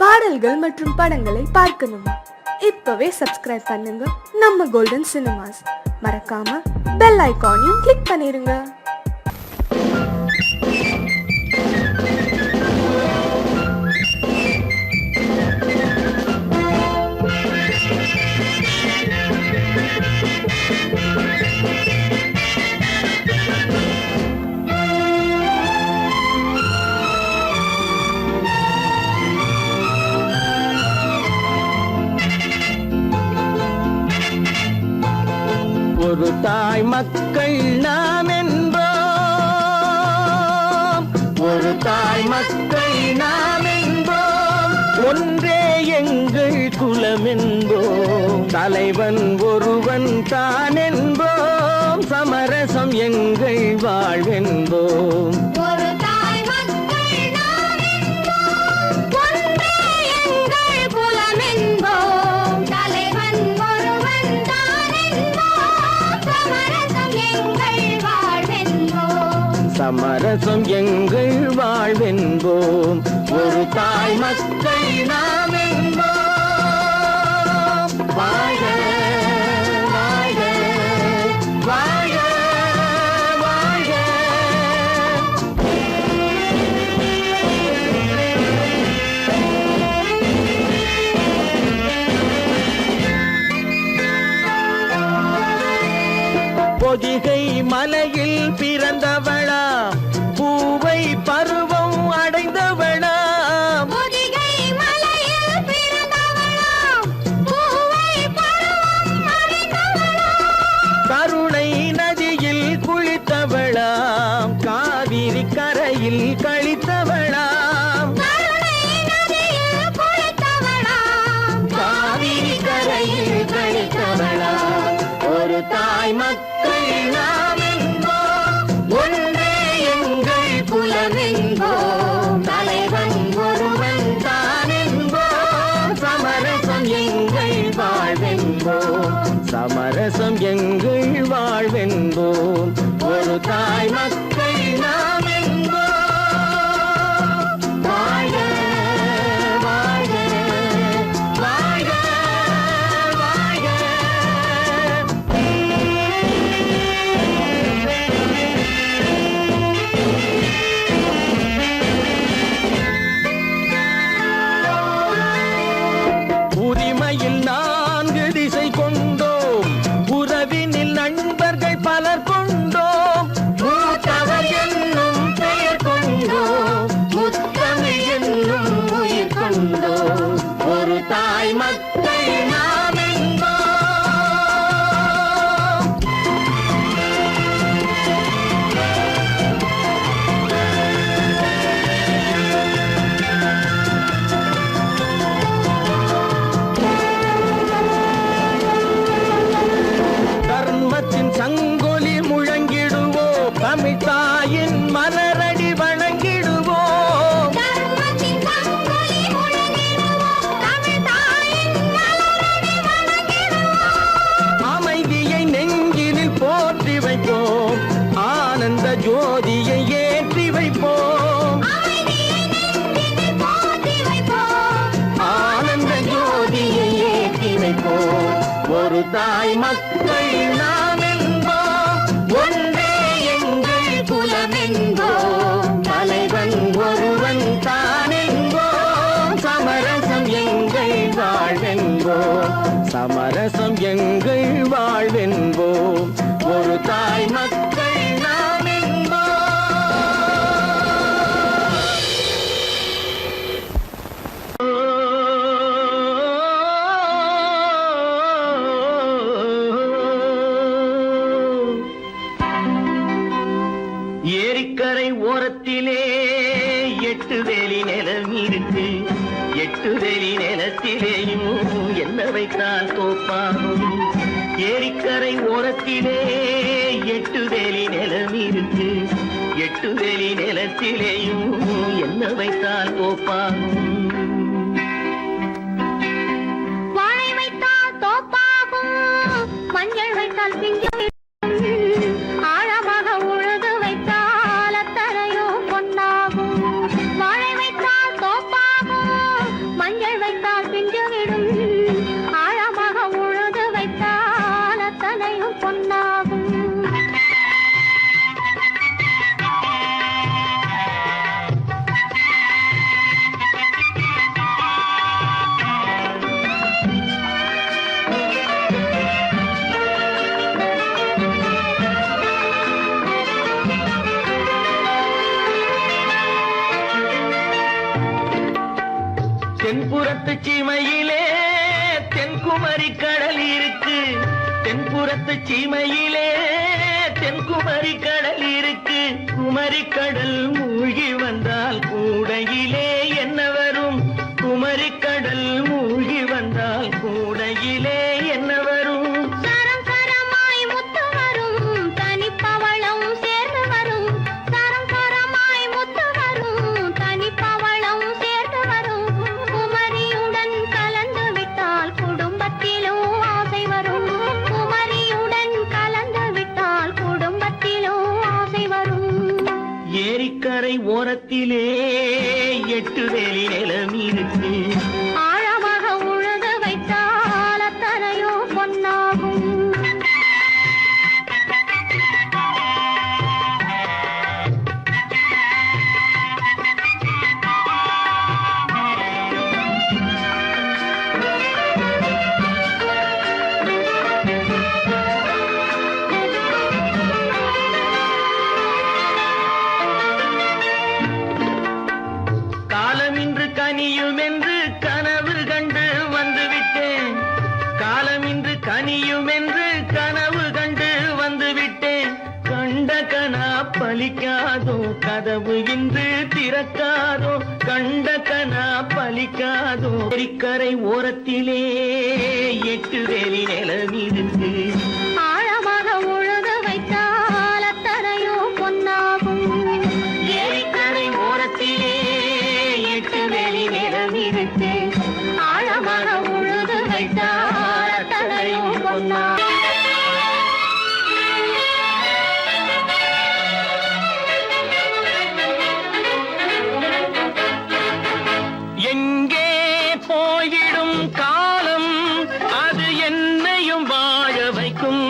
பாடல்கள் மற்றும் படங்களை பார்க்கணுமா? இப்பவே சப்ஸ்கிரைப் பண்ணுங்க நம்ம கோல்டன் சினிமாஸ். மறக்காம பெல் ஐகானையும் கிளிக் பண்ணிருங்க. ஒரு தாய் மக்கள் நாம் என்போம், ஒரு தாய் மக்கள் நாம் என்போம், ஒன்றே எங்கள் குலம் என்போம், தலைவன் ஒருவன் தான் என்போம், சமரசம் எங்கள் வாழ்வென்போம். சமரசம் எங்கள் வாழ்வென்போம், ஒரு தாய் மக்கள் நாம் என்போம். வாழ்க வாழ்க வாழ்க வாழ்க. பொதிகை மலையில் பிறந்தவளா, பூவை பருவம் அடைந்தவளா, பொதிகை மலையில் பிறந்தவளா, பூவை பருவம் அடைந்தவளா, கருணை நதியில் குளித்தவளா, காவிரி கரையில் கழித்தவளா, கருணை நதியில் குளித்தவளா, காவிரி கரையில் கழித்தவளா, ஒரு தாய் மக்கள் நாம் என்போம், ஒன்றே எங்கள் குலம் என்போம், தலைவன் ஒருவன் தான் என்போம், சமரசம் எங்கள் வாழ்வென்போம், சமரசம் எங்கள் வாழ்வென்போம், ஒரு தாய் மக்கள் நாம் என்போம். வாழ்க வாழ்க வாழ்க வாழ்க. உரிமையில் 4 திசை கொண்டோம், உறவினில் நண்பர்கள் பலர் கொண்டோம், மூத்தவர் என்னும் பெயர் கொண்டோம், முத்தமிழ் என்னும் உயிர் கொண்டோம், ஒரு தாய் மக்கள் நாம் என்போம். தர்மத்தின் சங்கொலி முழங்கிடுவோம், தமிழ் தாயின் மலரடி வணங்கிடுவோம், தர்மத்தின் சங்கொலி முழங்கிடுவோம், தமிழ் தாயின் மலரடி வணங்கிடுவோம், அமைதியை நெஞ்சினில் போற்றி வைப்போம், ஆனந்த ஜோதியை ஏற்றி வைப்போம், அமைதியை நெஞ்சினில் போற்றி வைப்போம், ஆனந்த ஜோதியை ஏற்றி வைப்போம், ஒரு தாய் மக்கள் நாம் என்போம், ஒன்றே எங்கள் குலம் என்போம், தலைவன் ஒருவன் தான் என்போம், சமரசம் எங்கள் வாழ்வென்போம், சமரசம் எங்கள் வாழ்வென்போம், ஒரு தாய் மக்கள் நாம் என்போம். ஏரிக்கரை ஓரத்திலே 8 வேலி நிலம் இருக்கு, 8 வேலி நிலத்திலேயும் என்ன வைத்தால் தோப்பாகும். ஏரிக்கரை ஓரத்திலே 8 வேலி நிலம் இருக்கு, 8 வேலி நிலத்திலேயும் என்ன வைத்தால் தோப்பாகும். வாழை வைத்தால் தோப்பாகும், மஞ்சள் வைத்தால் பிஞ்சு, ஆழமாக உழுது வைத்தால் அத்தனையோ பொன்னாகும். வாழை வைத்தால் தோப்பாகும், தென்புறத்து சீமையிலே தென்குமரி கடல் இருக்கு. தென்புறத்து சீமையிலே தென்குமரி கடல் இருக்கு. குமரி கடல் மூழ்கி வந்தால் கூடையிலே என்ன வரும்? குமரி கடல் மூழ்கி வந்தால் கூடையிலே என்ன வரும்? சரம் சரமாய் முத்து வரும் தனிப்பவளம் சேர்ந்து வரும். சரம் சரமாய் முத்து வரும் தனிப்பவளம் சேர்ந்து வரும். குமரியுடன் கலந்து விட்டால் குடும்பத்திலும் ஆசை வரும். குமரியுடன் கலந்து விட்டால் குடும்பத்திலும் ஆசை வரும். ஏரிக்கரை ஓரத்திலே 8 வேலி நிலம் இருக்கு. ஆழமாக உழுது வைத்தால் அத்தனையோ பொன்னாகும். காலமின்று கனியும் என்று கனவு கண்டு வந்துவிட்டேன். காலமின்று கனியும் என்று கனவு கண்டு வந்துவிட்டேன். கண்ட கனா பலிக்காதோ கதவு இன்று திறக்காதோ. கண்ட கனா பலிக்காதோ. ஏரிக்கரை ஓரத்திலே 8 வேலி நிலம் இருக்கு. ஆழமாக உழுது வைத்தால் அத்தனையோ பொன்னாகும். ஏரிக்கரை ஓரத்திலே 8 வேலி நிலம் இருக்கு. ஆழமாக உழுது வைத்தால் அத்தனையோ பொன்னாகும். எங்கே போய்விடும் காலம் அது என்னையும் வாழ வைக்கும்.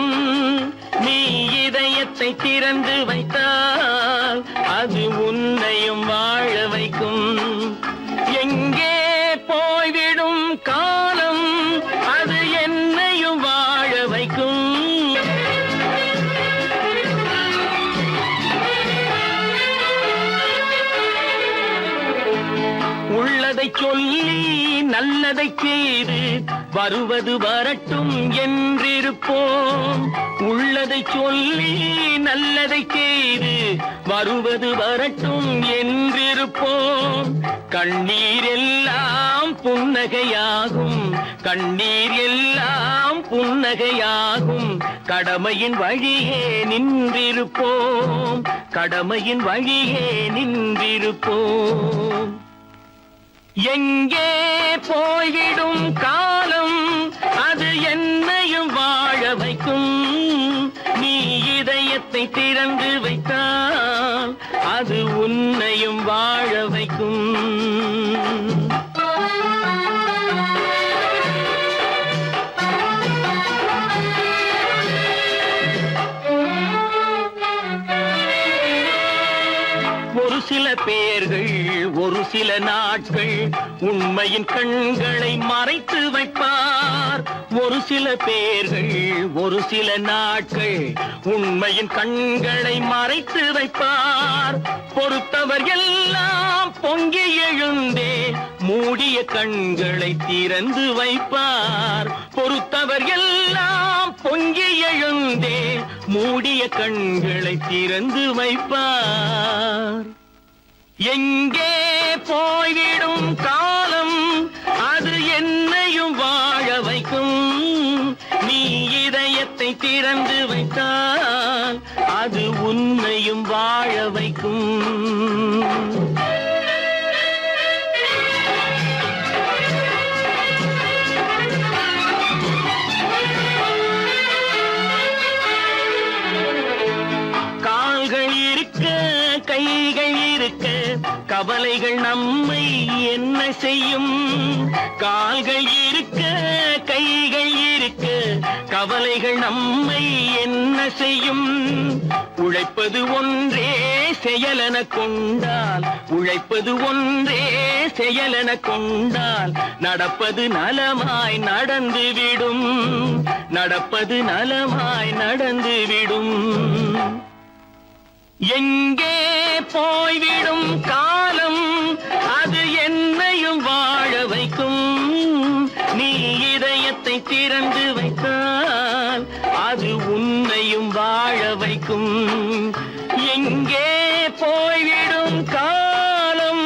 நீ இதயத்தை திறந்து வைத்தால் அது உன்னையும் வாழ வைக்கும். எங்கே போய்விடும் காலம் அது என்னையும் வாழ வைக்கும். உள்ளதை சொல்லி நல்லதை செய்து வருவது வரட்டும் என்றிருப்போம். உள்ளதை சொல்லி நல்லதை செய்து வருவது வரட்டும் என்றிருப்போம். கண்ணீர் எல்லாம் புன்னகையாகும். கண்ணீர் எல்லாம் புன்னகையாகும். கடமையின் வழியே நின்றிருப்போம். கடமையின் வழியே நின்றிருப்போம். எங்கே போய்விடும் காலம் அது என்னையும் வாழ வைக்கும். நீ இதயத்தை திறந்து வைத்தால் அது உன்னையும் வாழ வைக்கும். ஒரு சில பேர்கள் ஒரு சில நாட்கள் உண்மையின் கண்களை மறைத்து வைப்பார். ஒரு சில பேர்கள் ஒரு சில நாட்கள் உண்மையின் கண்களை மறைத்து வைப்பார். பொறுத்தவர் எல்லாம் பொங்கி எழுந்தே மூடிய கண்களை திறந்து வைப்பார். பொறுத்தவர் எல்லாம் பொங்கி எழுந்தே மூடிய கண்களை திறந்து வைப்பார். எங்கே போய்விடும் காலம் அது என்னையும் வாழ வைக்கும். நீ இதயத்தை திறந்து வைத்தால் அது உன்னையும் வாழ வைக்கும். கால்கள் இருக்க கைகள் இருக்க கவலைகள் நம்மை என்ன செய்யும்? கால்கள் இருக்க கைகள் இருக்க கவலைகள் நம்மை என்ன செய்யும்? உழைப்பது ஒன்றே செயலென கொண்டால், உழைப்பது ஒன்றே செயலென கொண்டால் நடப்பது நலமாய் நடந்துவிடும், நடப்பது நலமாய் நடந்துவிடும். எங்கே போய்விடும் காலம் அது என்னையும் வாழ வைக்கும். திறந்து வைத்தால் அது உன்னையும் வாழ வைக்கும். எங்கே போய்விடும் காலம்?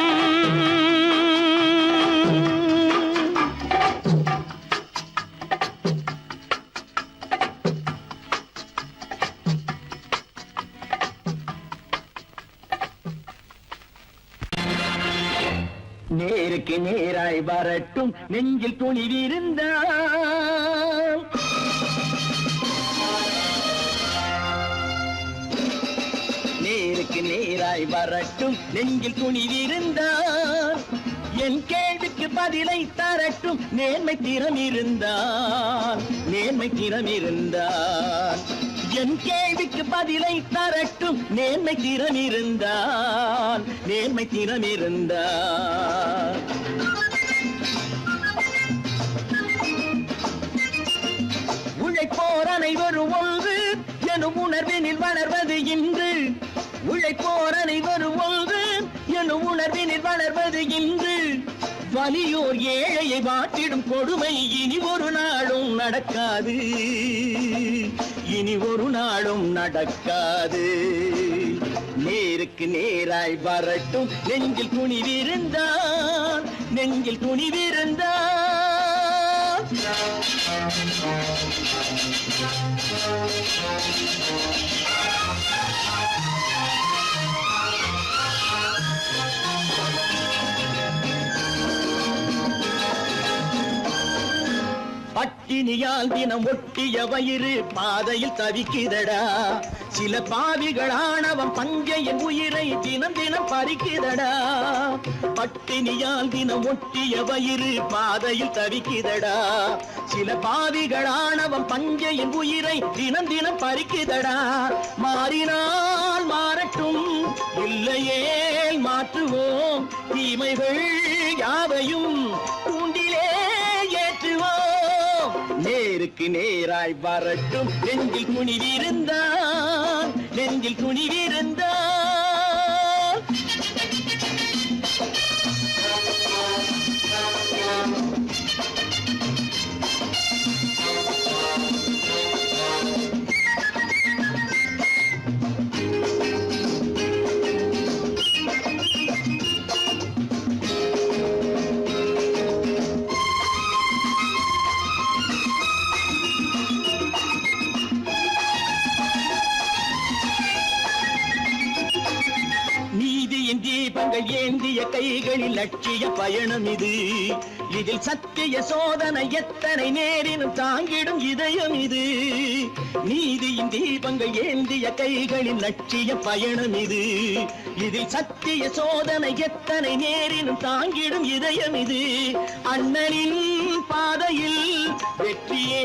நேருக்கு நேராய் வரட்டும் நெஞ்சில் துணிவிருந்தால். நேருக்கு நேராய் வரட்டும் நெஞ்சில் துணிவிருந்தால். என் கேள்விக்கு பதிலை தரட்டும் நேர்மை திறம் இருந்தால். நேர்மை திறம் இருந்தால் என் கேள்விக்கு பதிலை தரட்டும் நேர்மை திறம் இருந்தால். நேர்மை திறம் இருந்தால் உழைப்போர் அனைவரும் ஒன்று எனும் உணர்வினில் வளர்வது இன்று. உழைப்போர் அனைவரும் ஒன்று எனும் உணர்வினில் வளர்வது இன்று. வலியோர் ஏழையை வாட்டிடும் கொடுமை இனி ஒரு நாளும் நடக்காது. இனி ஒரு நாளும் நடக்காது. நேருக்கு நேராய் வரட்டும் நெஞ்சில் துணிவிருந்தால். நெஞ்சில் துணிவிருந்தால் பட்டினியால் தினம் ஒட்டிய வயிறு பாதையில் தவிக்குதடா. சில பாவிகள் ஆணவம் பஞ்சையின் உயிரை தினம் தினம் பறிக்குதடா. பட்டினியால் தினம் ஒட்டிய வயிறு பாதையில் தவிக்குதடா. சில பாவிகள் ஆணவம் பஞ்சையின் உயிரை தினம் தினம் பறிக்குதடா. மாறினால் மாறட்டும் இல்லையே மாற்றுவோம். தீமைகள் யாவையும் கூண்டிலே ஏற்றுவோம். நேருக்கு நேராய் வரட்டும் நெஞ்சில் துணிவிருந்தால். நெஞ்சில் துணிவிருந்தால் தீபங்கள் ஏந்திய கைகளில் லட்சிய பயணம் இது. இதில் சத்திய சோதனை எத்தனை நேரினும் தாங்கிடும் இதயம் இது. நீதியின் தீபங்கள் ஏந்திய கைகளில் லட்சிய பயணம் இது. இதில் சத்திய சோதனை எத்தனை நேரினும் தாங்கிடும் இதயம் இது. அண்ணனின் பாதையில் வெற்றியே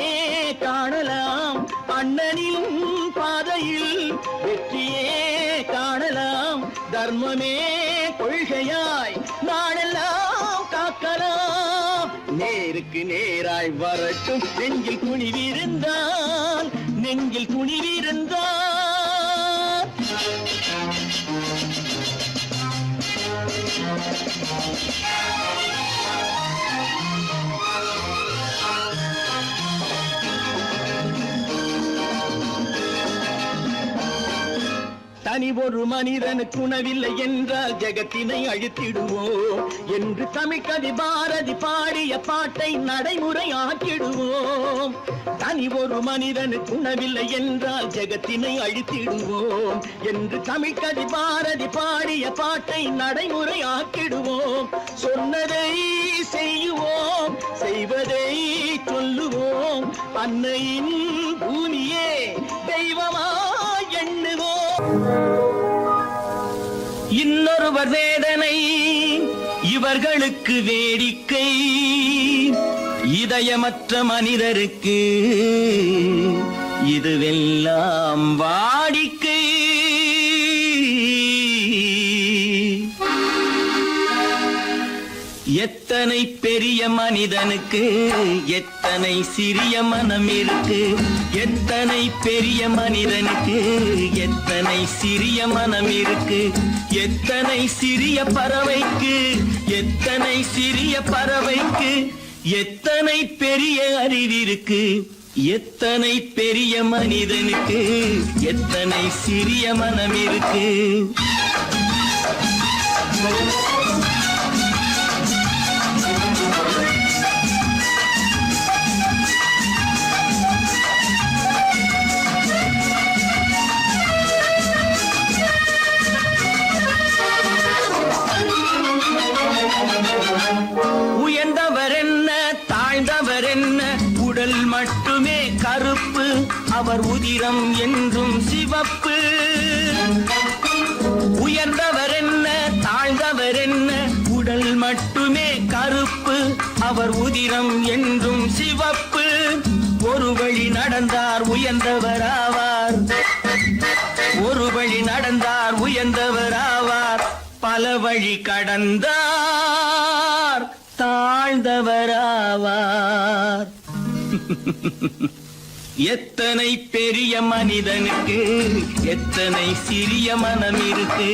காணலாம். அண்ணனின் பாதையில் வெற்றியே காணலாம். தர்மமே கொள்கையாய் நாடெல்லாம் காக்கலாம். நேருக்கு நேராய் வரட்டும் நெஞ்சில் துணிவிருந்தால். நெஞ்சில் துணிவிருந்தால் தனி ஒரு மனிதனுக்கு உணவில்லை என்றால் ஜெகத்தினை அழித்திடுவோம் என்று தமிழ்கவி பாரதி பாடிய பாட்டை நடைமுறை ஆக்கிடுவோம். தனி ஒரு மனிதனுக்கு உணவில்லை என்றால் ஜெகத்தினை அழித்திடுவோம் என்று தமிழ்கவி பாரதி பாடிய பாட்டை நடைமுறை ஆக்கிடுவோம். சொன்னதை செய்வோம், செய்வதை சொல்லுவோம். அன்னையின் பூமியே தெய்வமா எண்ணுவோம். இன்னொருவர் வேதனை இவர்களுக்கு வேடிக்கை. இதயமற்ற மனிதருக்கு இதுவெல்லாம் வாடிக்கை. எத்தனை பெரிய மனிதனுக்கு எத்தனை சிறிய மனம் இருக்கு. எத்தனை பெரிய மனிதனுக்கு எத்தனை சிறிய மனம் இருக்கு. எத்தனை சிறிய பறவைக்கு எத்தனை சிறிய பறவைக்கு எத்தனை பெரிய அறிவிருக்கு, எத்தனை பெரிய மனிதனுக்கு, எத்தனை சிறிய மனம் இருக்கு. உயர்ந்தவர் என்ன தாழ்ந்தவர் என்ன, உடல் மட்டுமே கருப்பு, அவர் உதிரம் என்றும் சிவப்பு. உயர்ந்தவர் என்ன தாழ்ந்தவர் என்ன, உடல் மட்டுமே கருப்பு, அவர் உதிரம் என்றும் சிவப்பு. ஒரு வழி நடந்தார் உயர்ந்தவர் ஆவார், ஒரு வழி நடந்தார் உயர்ந்தவர் ஆவார், பல வழி கடந்தார் தாழ்ந்தவராவார். எத்தனை பெரிய மனிதனுக்கு, எத்தனை சிறிய மனம் இருக்கு.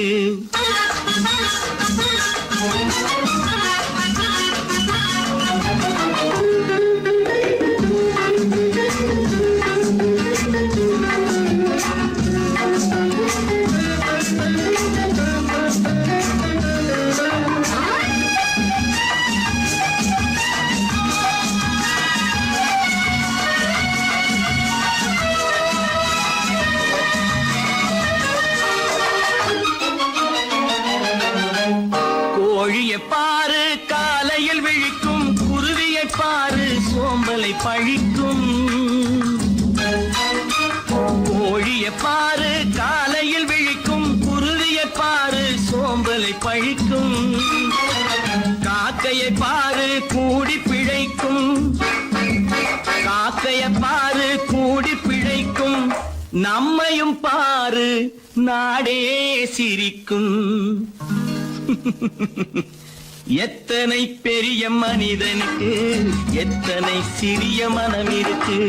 கோழியை பாரு காலையில் விழிக்கும், குருவியை பாரு சோம்பலை பழிக்கும். கோழியை பாரு காலையில் விழிக்கும், குருவியை பாரு சோம்பலை பழிக்கும். காக்கையை பாரு கூடி பிழைக்கும், காக்கையை பாரு கூடி பிழைக்கும். நம்மையும் பாரு நாடே சிரிக்கும். எத்தனை பெரிய மனிதனுக்கு, எத்தனை சிறிய மனம் இருக்கு.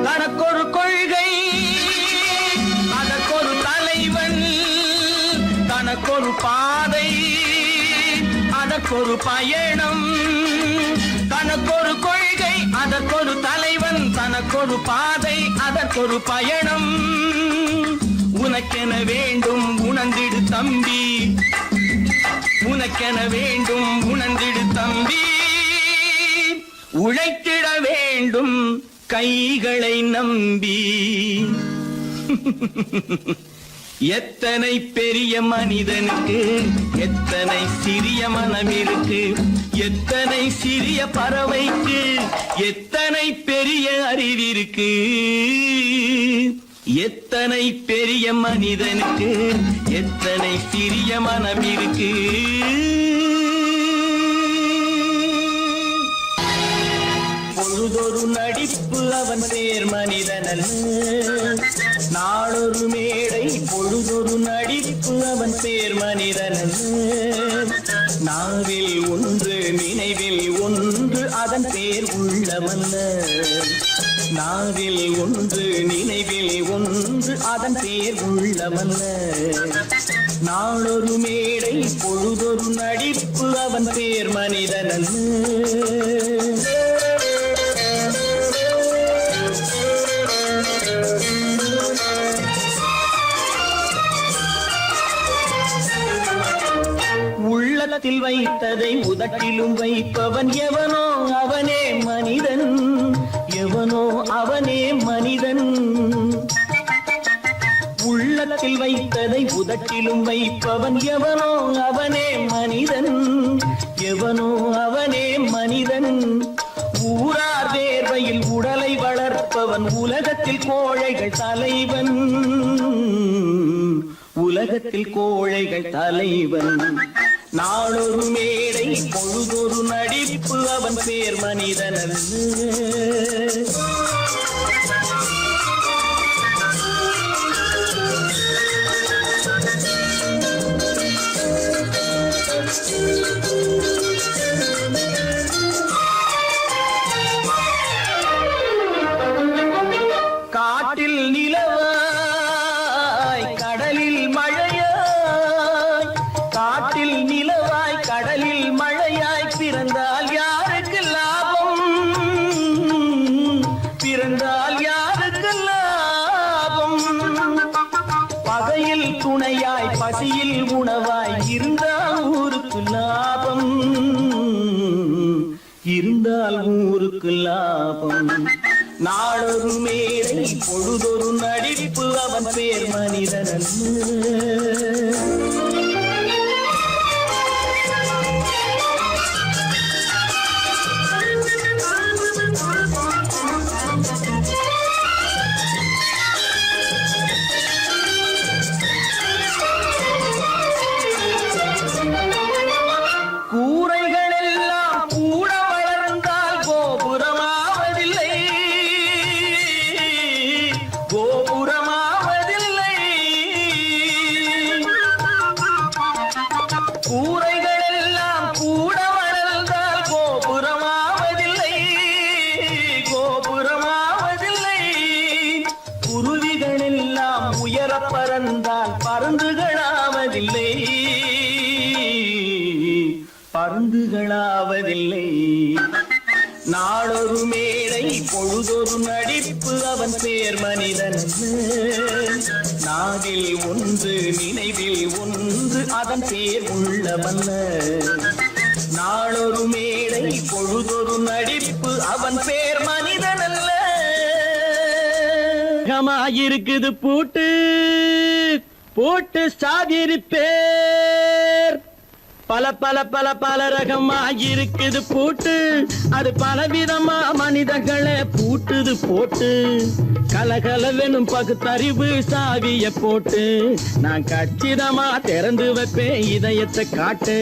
தனக்கொரு கொள்கை, அதற்கொரு தலைவன், தனக்கொரு பாதை, அதற்கொரு பயணம். தனக்கொரு கொள்கை, அதற்கொரு தலைவன், தனக்கொரு பாதை, அதற்கொரு பயணம். உனக்கென வேண்டும் உணர்ந்திடு தம்பி, உனக்கென வேண்டும் உணர்ந்திடு தம்பி. உழைத்திட வேண்டும் கைகளை நம்பி. எத்தனை பெரிய மனிதனுக்கு, எத்தனை சிறிய மனம் இருக்கு. எத்தனை சிறிய பறவைக்கு, எத்தனை பெரிய அறிவிருக்கு. எத்தனை பெரிய மனிதனுக்கு, எத்தனை சிறிய மனம் இருக்கு. பொழுதொரு நடிப்பு அவன் பேர் மனிதனல்ல, நாளொரு மேடை பொழுதொரு நடிப்பு அவன் பேர் மனிதனல்ல. நாவில் ஒன்று நினைவில் ஒன்று அதன் பேர் உள்ளமல்ல, நாவில் ஒன்று நினைவில் ஒன்று அதன் பேர் உள்ளமல்ல. நாளொரு மேடை பொழுதொரு நடிப்பு அவன் பேர் மனிதனல்ல. உள்ளத்தில் வைத்ததை உதட்டிலும் வைப்பவன் எவனோ அவனே மனிதன், எவனோ அவனே மனிதன். உள்ளத்தில் வைத்ததை உதட்டிலும் வைப்பவன் எவனோ அவனே மனிதன், எவனோ அவனே மனிதன். ஊரார் வேர்வையில் உடலை வளர்ப்பவன் உலகத்தில் கோழைகள் தலைவன், உலகத்தில் கோழைகள் தலைவன். நாளொரு மேடை பொழுதொரு நடிப்பு அவன் பேர் மனிதனல்ல. பசியில் உணவாய் இருந்தால் ஊருக்கு லாபம், இருந்தால் ஊருக்கு லாபம். நாளொரு மேடை பொழுதொரு நடிப்பு அவன் பேர் மனிதன் கூரைகள் எல்லாம் கூட வளர்ந்தால் கோபுரமாவதில்லை, கோபுரமாவதில்லை. கூரைகள் எல்லாம் கூட வளர்ந்தால் கோபுரமாவதில்லை, கோபுரமாவதில்லை. குருவிகள் எல்லாம் உயர பறந்தால் பருந்துகளாவதில்லை, பருந்துகளாவதில்லை. நாளொரு மேடை பொழுதொரு நடிப்பு அவன் பேர் மனிதன். நாவில் ஒன்று நினைவில் ஒன்று அதன் பேர் உள்ளவன். நாளொரு மேடை பொழுதொரு நடிப்பு அவன் பேர் மனிதன் அல்ல. இருக்குது பூட்டு பூட்டு சாதிரி பேர் பல பல பல பல ரகமாயிருக்குது பூட்டு, அது பலவிதமா மனிதர்களை பூட்டுது போட்டு. கலகலவெனும் பகுத்தறிவு சாவிய போட்டு நான் கச்சிதமா திறந்து வைப்பேன் இதயத்தை காட்டு.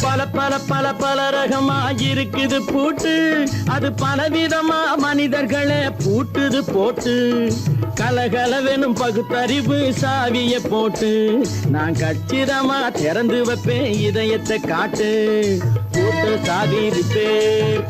பல பல பல பல ரகமாயிருக்குது பூட்டு, அது பலவிதமா மனிதர்களை பூட்டுது போட்டு. கலகலவெனும் பகுத்தறிவு சாவிய போட்டு நான் கச்சிதமா திறந்து வைப்பேன் இதயத்தை காட்டு. பூட்டு சாவி பேர்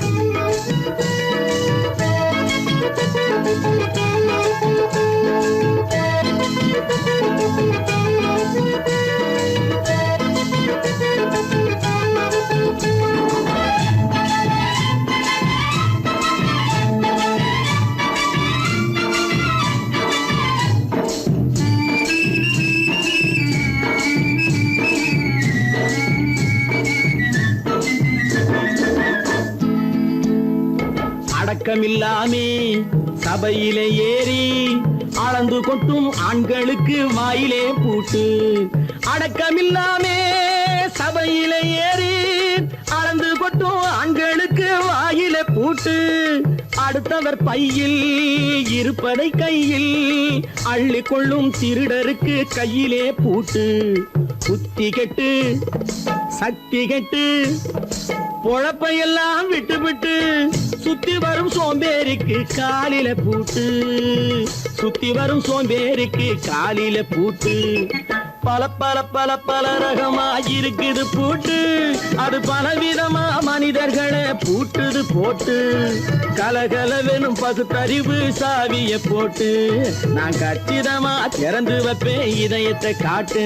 அடக்கமில்லாமே சபையிலே ஏறி அளந்து கொட்டும் ஆண்களுக்கு வாயிலே பூட்டு. அடக்கமில்லாமே சபையிலே ஏறி அளந்து கொட்டும் ஆண்களுக்கு வாயிலே பூட்டு. அடுத்தவர் பையில் இருப்பதை கையில் அள்ளி கொள்ளும் திருடருக்கு கையிலே பூட்டு. புத்தி கெட்டு சக்தி கெட்டு பொழப்பையெல்லாம் விட்டு விட்டு சுத்தி வரும் சோம்பேறிக்கு காலில பூட்டு, சுத்தி வரும் சோம்பேறிக்கு காலில பூட்டு. பல பல பல பல ரகமாயிருக்குது பூட்டு, அது பலவிதமா மனிதர்களை பூட்டுது போட்டு. கலகலவெனும் பகுத்தறிவு சாவிய போட்டு நான் கச்சிதமா திறந்து வைப்பேன் இதயத்தை காட்டு.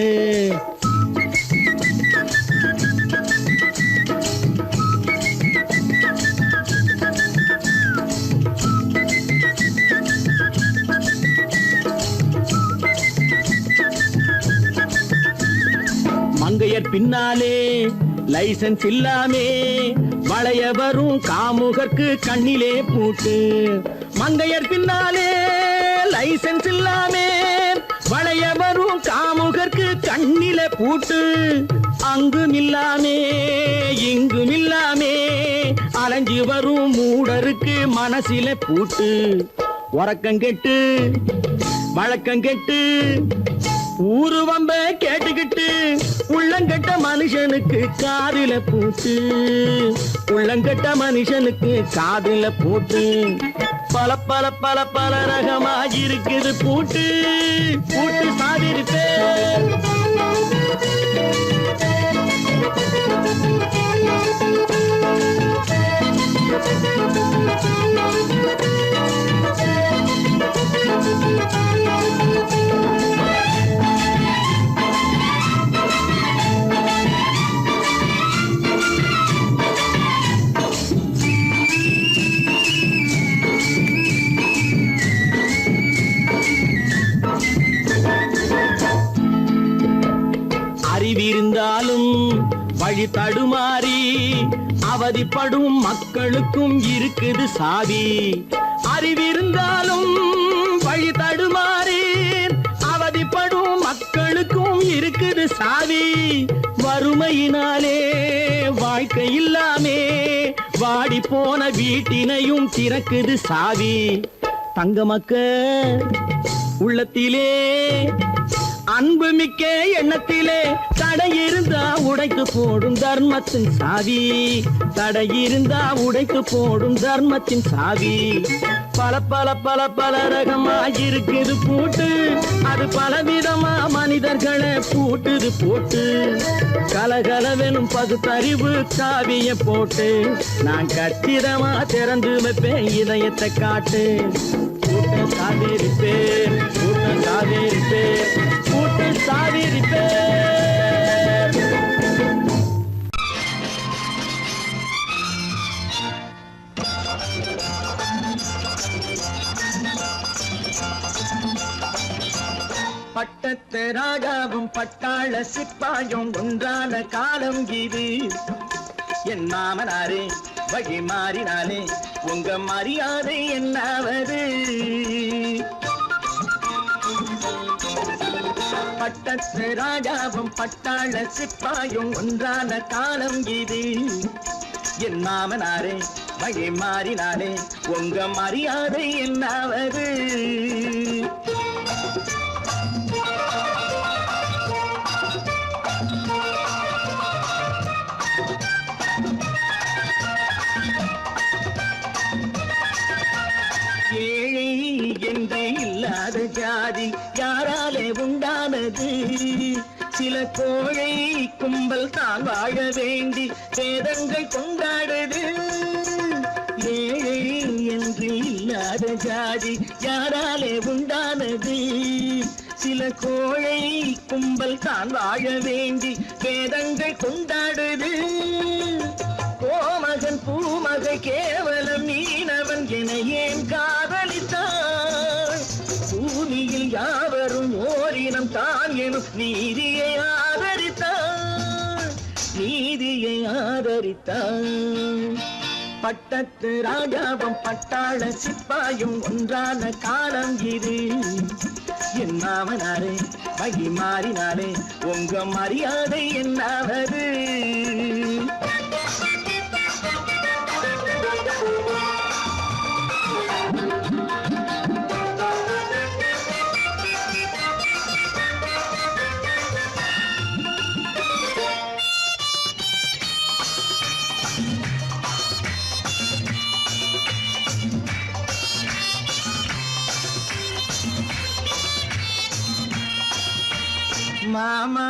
மங்கையர் பின்னாலே லைசன்ஸ் இல்லாமே வளைய வரும் காமுகர்க்கு கண்ணிலே பூட்டு. மங்கையர் பின்னாலே லைசன்ஸ் இல்லாமே வளைய வரும் காமுகர்க்கு கண்ணிலே பூட்டு. அங்கும் இல்லாமே இங்கும் இல்லாமே அலைஞ்சி வரும் மூடருக்கு மனசிலே பூட்டு. உறக்கம் கெட்டு வழக்கம் கெட்டு ஊருவம்ப கேட்டுக்கிட்டு உள்ளங்கட்ட மனுஷனுக்கு காதில பூட்டு, உள்ளங்கட்ட மனுஷனுக்கு காதில பூட்டு. பல பல பல பல ரகமாயிருக்குது பூட்டு, பூட்டு சாதிரி பேர். வழி தடுமாறி அவதிப்படும் மக்களுக்கும் இருக்குது சாவி. அறிவிருந்தாலும் வழி தடுமாறி அவதிப்படும் மக்களுக்கும் இருக்குது சாவி. வறுமையினாலே வாழ்க்கை இல்லாமே வாடி போன வீட்டினையும் திறக்குது சாவி. தங்க மக்க உள்ளத்திலே அன்பு மிக்க எண்ணத்திலே தடை இருந்தா உடைத்து போடும் தர்மத்தின் சாவி. தடை இருந்தா உடைத்து போடும் தர்மத்தின் சாவி. பல பல பல பல ரகமா இருக்குது பூட்டு, அது பலவிதமா மனிதர்களை பூட்டுது போட்டு. கலகலவெனும் பகுத்தறிவு சாவிய போட்டு நான் கச்சிதமா திறந்து வைப்பேன் இதயத்தை காட்டு. கூட்டம் சாவிரிப்பேன், கூட்டம் சாவிரிப்பேன், கூட்டம் சாவிரிப்பேன். பட்டத்து ராஜாவும் பட்டாள சிப்பாயும் ஒன்றான காலம் இது. என் மாமனாரே வகை மாறினாலே உங்க மரியாதை என்னாவது? பட்டத்து ராஜாவும் பட்டாள சிப்பாயும் ஒன்றான காலம் இது. என் மாமனாரே வகை மாறினாலே உங்க மரியாதை என்னாவது? ஏழை என்றே இல்லாத ஜாதி யாராலே உண்டானது? சில கோழை கும்பல் தான் வாழ வேண்டி வேதங்கள் கொண்டாடுது. ஏழை என்று இல்லாத ஜாதி யாராலே உண்டானது? சில கோழை கும்பல் தான் வாழ வேண்டி வேதங்கள் கொண்டாடுது. கோமகன் பூமகை கேவலம் மீனவன் என ஏன் காதலித்தான்? பூமியில் யாவரும் ஓரினம் தான் எனும் நீதியை ஆதரித்தான், நீதியை ஆதரித்தான். பட்டத்து ராஜாவும் பட்டாள சிப்பாயும் ஒன்றான காலம் இது. என் மாமனாரே வகை மாறினாலே உங்க மரியாதை என்னாவது? மாமா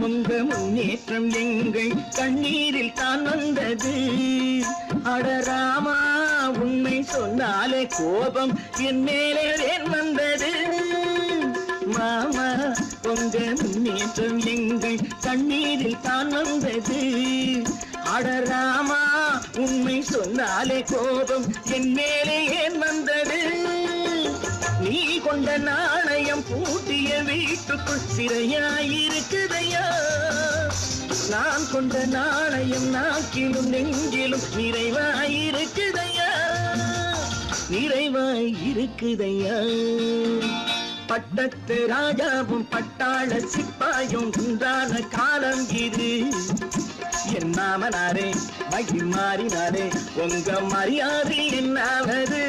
உங்க முன்னேற்றம் எங்கள் கண்ணீரில் தான் வந்தது. அடராமா உண்மை சொன்னாலே கோபம் என் மேலே ஏன் வந்தது? மாமா உங்க முன்னேற்றம் எங்கள் கண்ணீரில் தான் வந்தது. அடராமா உண்மை சொன்னாலே கோபம் என் மேலே ஏன் வந்தது? நீ கொண்ட நாணயம் பூட்டிய வீட்டுக்குள் சிறையாயிருக்குதையா? நான் கொண்ட நாணயம் நாக்கிலும் நெஞ்சிலும் நிறைவாயிருக்குதையா, நிறைவாயிருக்குதையா. பட்டத்து ராஜாவும் பட்டாள சிப்பாயும் ஒன்றான காலம் இது. என் மாமனாரே வகை மாறினாரே உங்க மரியாதை என்னாவது?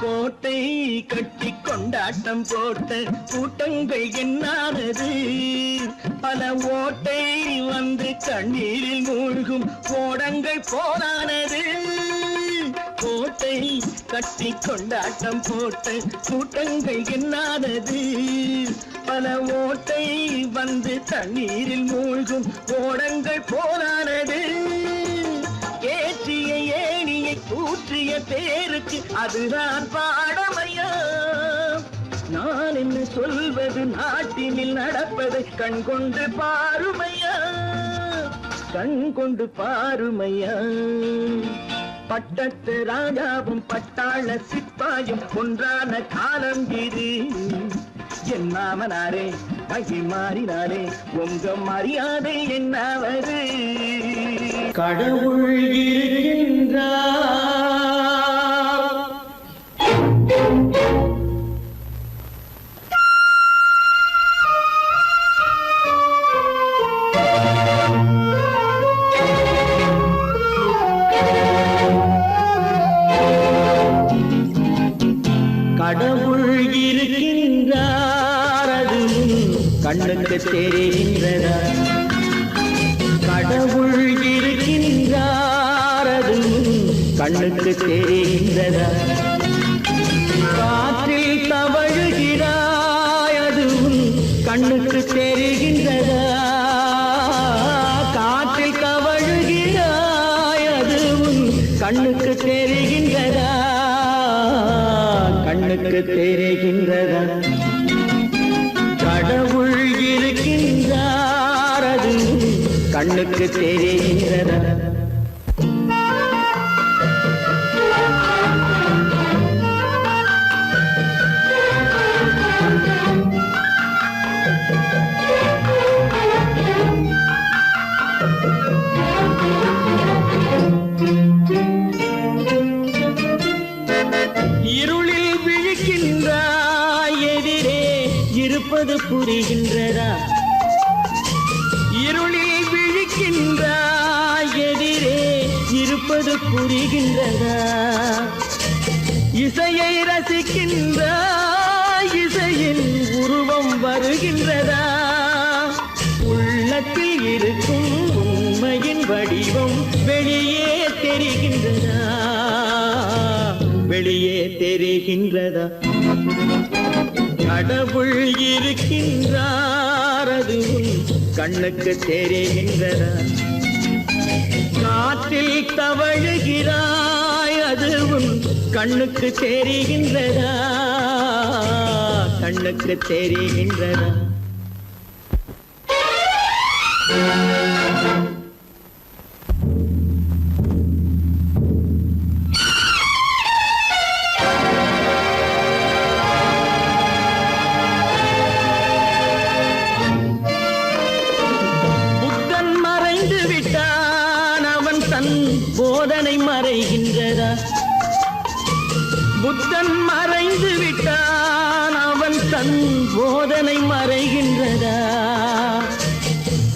கோட்டை கட்டி கொண்டாட்டம் போட்ட கூட்டங்கள் என்னானது? பல ஓட்டை வந்து கண்ணீரில் மூழ்கும் ஓடங்கள் போனானது. கோட்டை கட்டி கொண்டாட்டம் போட்ட கூட்டங்கள் என்னானது? பல ஓட்டை வந்து தண்ணீரில் மூழ்கும் ஓடங்கள் போனானது. ஏற்றிய ஏணியை தூற்றிய பேருக்கு அதுதான் பாடமையா. நான் என்ன சொல்வது நாட்டினில் நடப்பதை கண் கொண்டு பாருமையா, கண் கொண்டு பாருமையா. பட்டத்து ராஜாவும் பட்டாள சிப்பாயும் ஒன்றான காலம் இது. என் மாமனாரே மகி மாறினாரே உங்க மரியாதை என்னாவது. கடவுள் இருக்கின்றார். கடவுள் இருக்கின்றார், அது கண்ணுக்கு தெரிகின்றதா? கடவுள் இருக்கின்றார், அது கண்ணுக்கு தெரிகின்றதா? காற்றில் தவழுகிறாய், அது கண்ணுக்கு தெரிகின்றதா? காற்றில் தவழுகிறாய், அது கண்ணுக்கு தெரிகின்றதா? கண்ணுக்கு தெரிகின்றதா? கடவுள் இருக்கின்றார், அது கண்ணுக்கு தெரிகின்றதா? இருளில் விழிக்கின்றாய், எதிரே இருப்பது புரிகின்றதா? இருளில் விழிக்கின்றாய், எதிரே இருப்பது புரிகின்றதா? இசையை ரசிக்கின்றாய், இசையின் உருவம் வருகின்றதா? உள்ளத்தில் இருக்கும் உண்மையின் வடிவம் வெளியே தெரிகின்றதா? வெளியே தெரிகின்றதா? கடவுள் இருக்கின்றார், அது கண்ணுக்கு தெரிகின்றதா? காற்றில் தவழுகிறாய், அது கண்ணுக்கு தெரிகின்றதா? கண்ணுக்கு தெரிகின்றதா? புத்தன் மறைந்து விட்டான், அவன் தன் போதனை மறைகின்றதா? புத்தன் மறைந்து விட்டான், அவன் தன் போதனை மறைகின்றதா?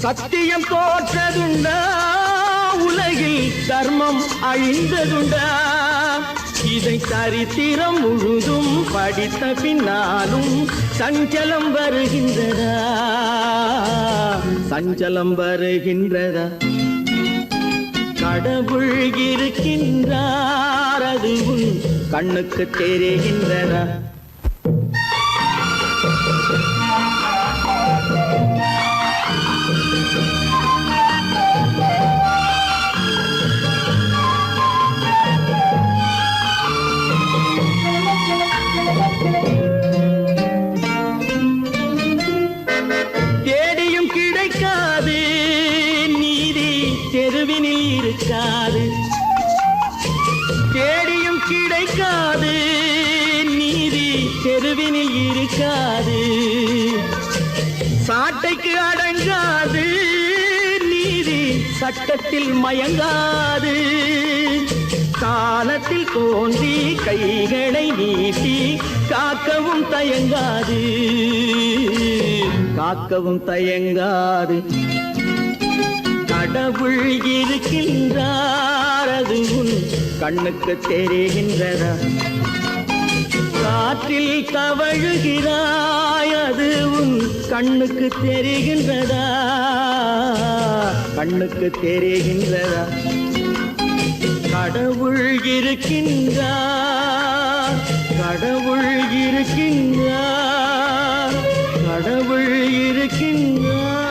சத்தியம் தோற்றதுண்டா? உலகில் தர்மம் அழிந்ததுண்டா? இதை சரித்திரம் முழுதும் படித்த பின்னாலும் சஞ்சலம் வருகின்றதா? சஞ்சலம் வருகின்றதா? கடவுள் இருக்கின்றார், அது கண்ணுக்கு தெரிகின்றதா? தேடியும் கிடைக்காது நீதி, தெருவினில் இருக்காது. தேடியும் கிடைக்காது நீதி, தெருவினில் இருக்காது. சாட்டைக்கு அடங்காது நீதி, சட்டத்தில் மயங்காது. காலத்தில் தோன்றி கைகளை நீட்டி காக்கவும் தயங்காது, காக்கவும் தயங்காது. கடவுள் இருக்கின்றார், அது கண்ணுக்கு தெரிகின்றதா? காற்றில் தவழுகிறாய், அது கண்ணுக்கு தெரிகின்றதா? கண்ணுக்கு தெரிகின்றதா? கடவுள் இருக்கின்றார், கடவுள் இருக்கின்றார், கடவுள் இருக்கின்றார்.